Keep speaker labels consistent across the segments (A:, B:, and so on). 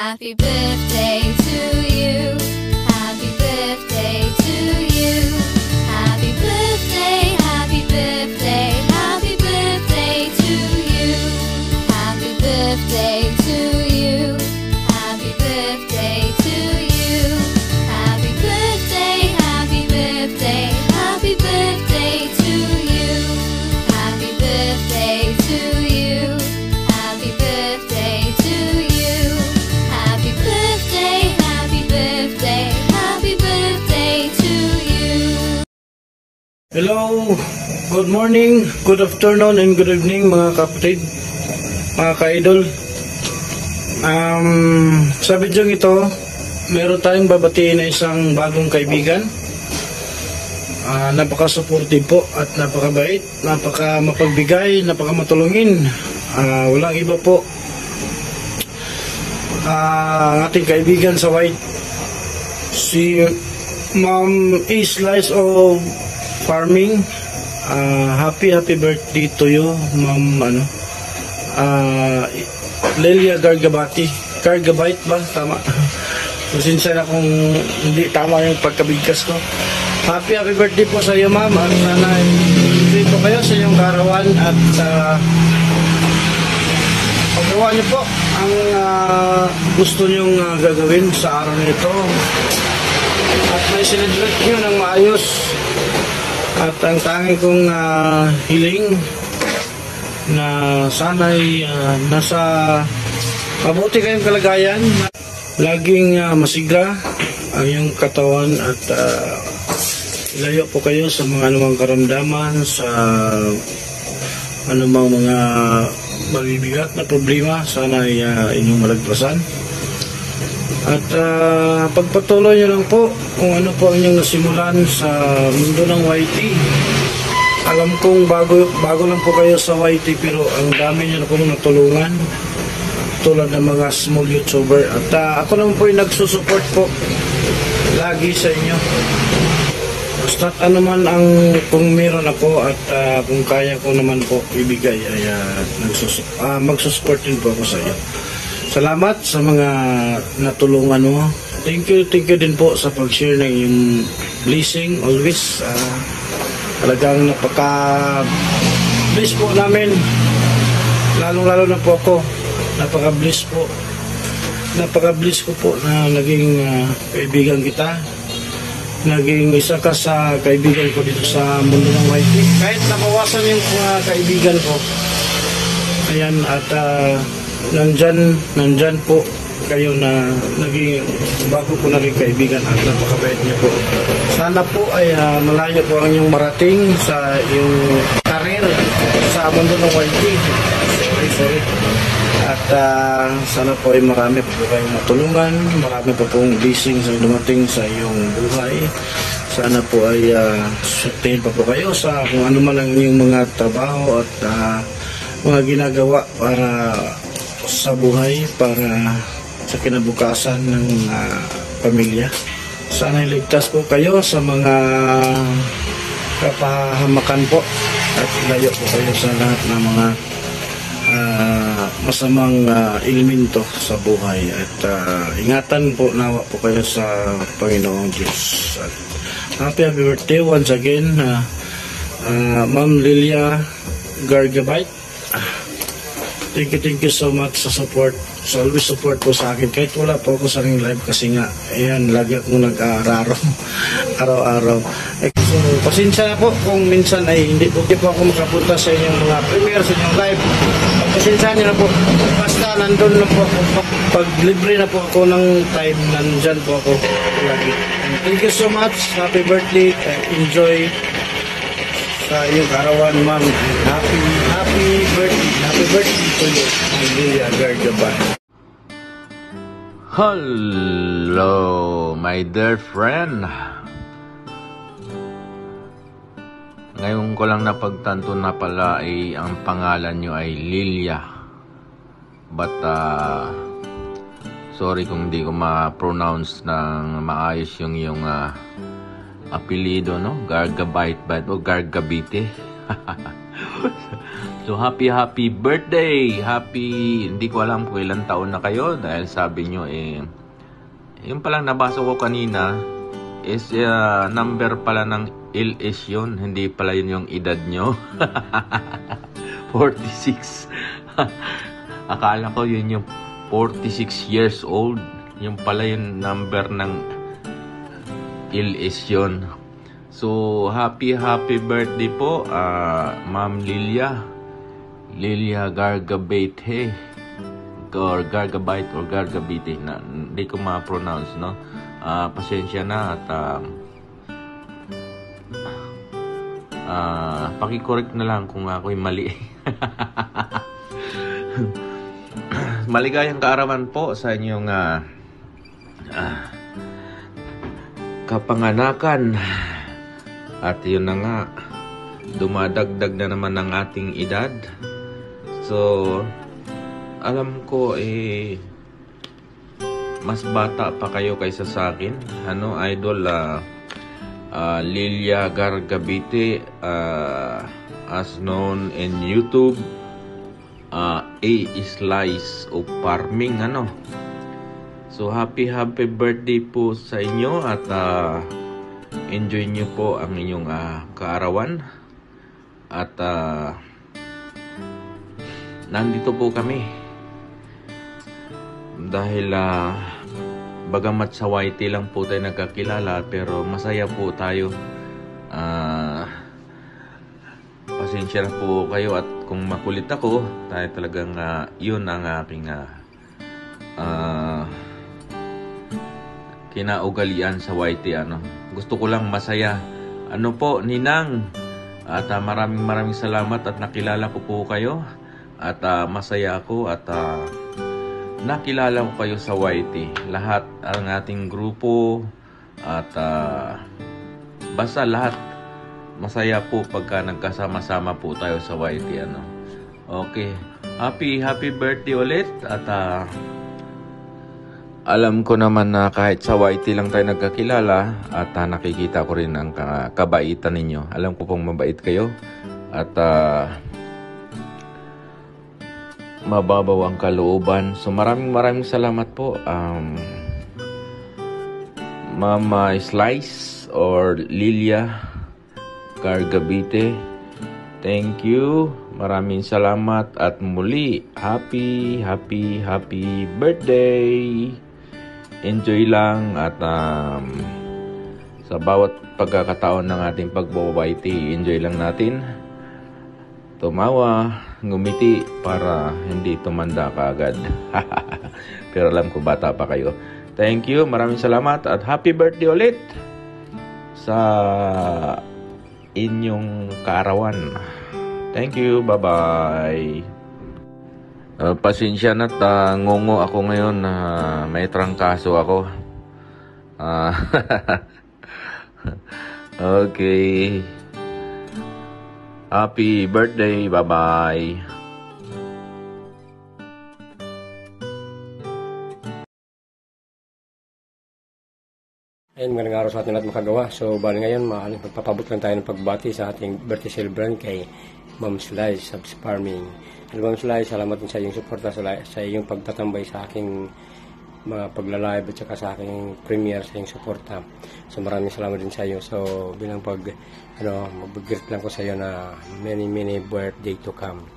A: Happy birthday to you. Happy birthday to you. Happy birthday, happy birthday, happy birthday to you. Happy birthday to you. Happy birthday to you. Happy birthday, happy birthday, happy birthday to you. Happy birthday to you. Happy birthday to you. Happy birthday, happy birthday, happy birthday to you.
B: Hello, good morning, good afternoon, and good evening mga kapatid, mga ka-idol. Sa video ito, meron tayong babatiin na isang bagong kaibigan. Napaka-supportive po at napakabait, napaka-mapagbigay, napaka-matulungin. Walang iba po ang ating kaibigan sa white, si Ma'am A. Slice of Farming. Happy birthday to you, Ma'am Lelia Gargabati. Gargabite ba? Tama. Pasensya na kung hindi tama yung pagkabigkas ko. Happy birthday po sa iyo, Ma'am. At sana dito kayo sa iyong karawan at paggawa niyo po ang gusto niyong gagawin sa araw nito. At may celebrate niyo ng maayos. At ang tanging kong hiling na sana'y nasa mabuti kayong kalagayan, laging masigla ang iyong katawan at ilayo po kayo sa mga anumang karamdaman, sa anumang mga mabibigat na problema. Sana'y inyong malagpasan. At pagpatuloy nyo lang po kung ano po ang inyong nasimulan sa mundo ng YT. Alam kong bago lang po kayo sa YT, pero ang dami nyo na pong natulungan tulad ng mga small YouTuber. At ako naman po yung nagsusupport po lagi sa inyo. Basta ano man ang kung meron ako at kung kaya ko naman po ibigay ay magsusupport din po ako sa iyo. Salamat sa mga natulungan mo. Thank you din po sa pag-share ng iyong blessing always. Talagang napaka-bless po namin. Lalo na po ako. Napaka-bless po. Napaka-bless ko po na naging kaibigan kita. Naging isa ka sa kaibigan ko dito sa mundo ng YT. Kahit nabawasan yung kaibigan ko. Ayan, at nandyan po kayo na naging bago ko naging kaibigan at napakabait niyo po. Sana po ay malayo po ang inyong marating sa iyong karir sa mundo ng YT. Sorry. At sana po ay marami po kayong matulungan, marami po pong blessings ang dumating sa iyong buhay. Sana po ay sustain pa po kayo sa kung ano man ang inyong mga trabaho at mga ginagawa para sa buhay, para sa kinabukasan ng pamilya. Sana iligtas po kayo sa mga kapahamakan po at ilayo po kayo sa lahat ng mga masamang elemento sa buhay. At ingatan po, nawa po kayo sa Panginoong Diyos. At happy birthday once again, Ma'am Lelia Gargabite. Thank you so much sa support. So always support po sa akin. Kahit wala po ako sa aking live kasi nga, ayan, lagi akong nag-aararo araw-araw. So, pasensya na po kung minsan ay hindi po ako makapunta sa inyong mga premiere, sa inyong live. Pasensya nyo na po. Basta nandun na po ako. Pag libre na po ako ng time, nandyan po ako lagi. Thank you so much. Happy birthday. Enjoy sa iyong karawan, Ma'am. Happy birthday. Happy birthday to you, Lelia Gargabite.
C: Hello, my dear friend. Ngayon ko lang napagtanto na pala ay ang pangalan nyo ay Lilia. But sorry kung hindi ko ma-pronounce ng maayos yung apelido, no? Gargabite ba o Gargabite? So, happy birthday! Hindi ko alam kung ilang taon na kayo dahil sabi nyo yung palang nabasa ko kanina is number pala ng LS yun. Hindi pala yun yung edad nyo. 46. Akala ko yun yung 46 years old. Yung pala yung number ng LS yun. So, happy birthday po, Ma'am Lilia Gargabite or Gargabite or Gargabite na hindi ko ma-pronounce, no? Pasensya na at paki-correct na lang kung ako'y mali. Maligayang kaarawan po sa inyong kapanganakan. At yun na nga, dumadagdag na naman ang ating edad. So, alam ko mas bata pa kayo kaysa sa akin. Idol, Lilia Gargabite, as known in YouTube, A Slice of Farming, So, happy birthday po sa inyo at enjoy nyo po ang inyong kaarawan. At nandito po kami dahil bagamat sa YT lang po tayo nagkakilala, pero masaya po tayo. Pasensya na po kayo at kung makulit ako, tayo talagang yun ang aking kinaugalian sa YT. Gusto ko lang masaya. Po, Ninang, at maraming salamat at nakilala ko po kayo. At masaya ako at nakilala ko kayo sa YT. Lahat ang ating grupo at basta lahat masaya po pagka nagkasama-sama po tayo sa YT. Okay. Happy birthday ulit. At alam ko naman na kahit sa YT lang tayo nagkakilala at nakikita ko rin ang kabaitan ninyo. Alam ko pong mabait kayo at mababaw ang kalooban. So maraming salamat po, Mama Slice or Lilia Gargabite. Thank you. Maraming salamat at muli happy birthday. Enjoy lang at sa bawat pagkakataon ng ating pagbo-YT, enjoy lang natin. Tumawa, ngumiti para hindi tumanda ka agad. Pero alam ko bata pa kayo. Thank you, maraming salamat at happy birthday ulit sa inyong kaarawan. Thank you, bye-bye. Pasensya na, ngungo ako ngayon. May trangkaso ako. Okay. Happy birthday. Bye-bye.
D: Ayun, magandang araw sa ating lahat makagawa. So, bali ngayon, magpapabot lang tayo ng pagbati sa ating birthday celebrant kay Ma'am Slice of Farming. And Ma'am Slice, salamat din sa iyong suporta, sa iyong pagtatambay sa aking mga pagla-live at saka sa aking premiere, sa iyong suporta. So, maraming salamat din sa iyo. So, bilang mag-greet lang ko sa iyo na many birthday to come.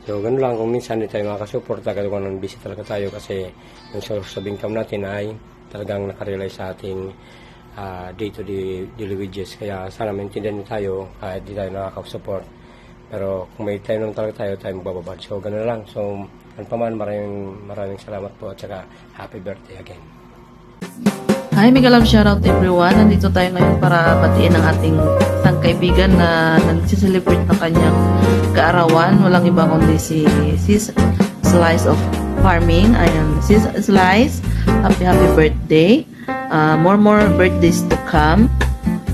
D: So, ganun lang, kung minsan hindi tayo makakasuporta, kasi kung busy talaga tayo kasi yung source of income natin ay talagang nakarealize sa ating day-to-day wages. Kaya sana maintindihan niyo tayo kahit di tayo nakaka-support. Pero kung may time naman talaga tayo magbababad. So, ganun lang. So, maraming salamat po at saka happy birthday again.
E: Hi, mega love shoutout everyone. Nandito tayo ngayon para batiin ang ating isang kaibigan na nagsiselebrate ng kanyang kaarawan. Walang iba kundi si Sis Slice of Farming. Ayan, Sis Slice, happy birthday. More birthdays to come.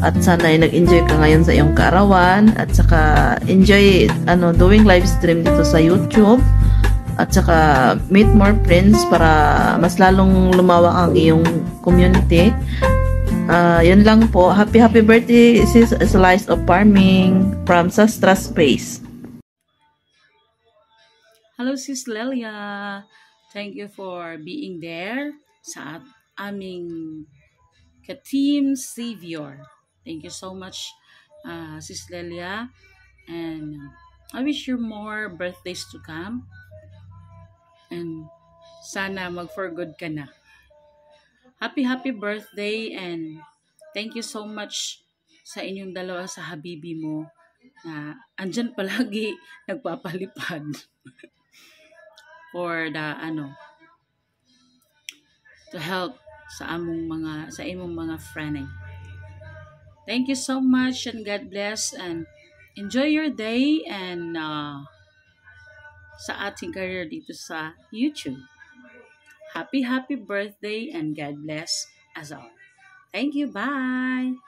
E: At sana ay nag-enjoy ka ngayon sa iyong kaarawan. At saka enjoy doing live stream dito sa YouTube. At saka meet more friends para mas lalong lumawak ang iyong community. Yun lang po. Happy birthday, Sis Slice of Farming from Sastra Space.
F: Hello, Sis Lelia. Thank you for being there sa aming ka-team Savior. Thank you so much, Sis Lelia. And I wish you more birthdays to come. And sana mag-for good ka na. Happy birthday and thank you so much sa inyong dalawa sa habibi mo na andyan palagi nagpapalipad for the to help sa imong mga friend. Thank you so much and God bless and enjoy your day and sa ating career dito sa YouTube. Happy birthday and God bless us all. Thank you. Bye.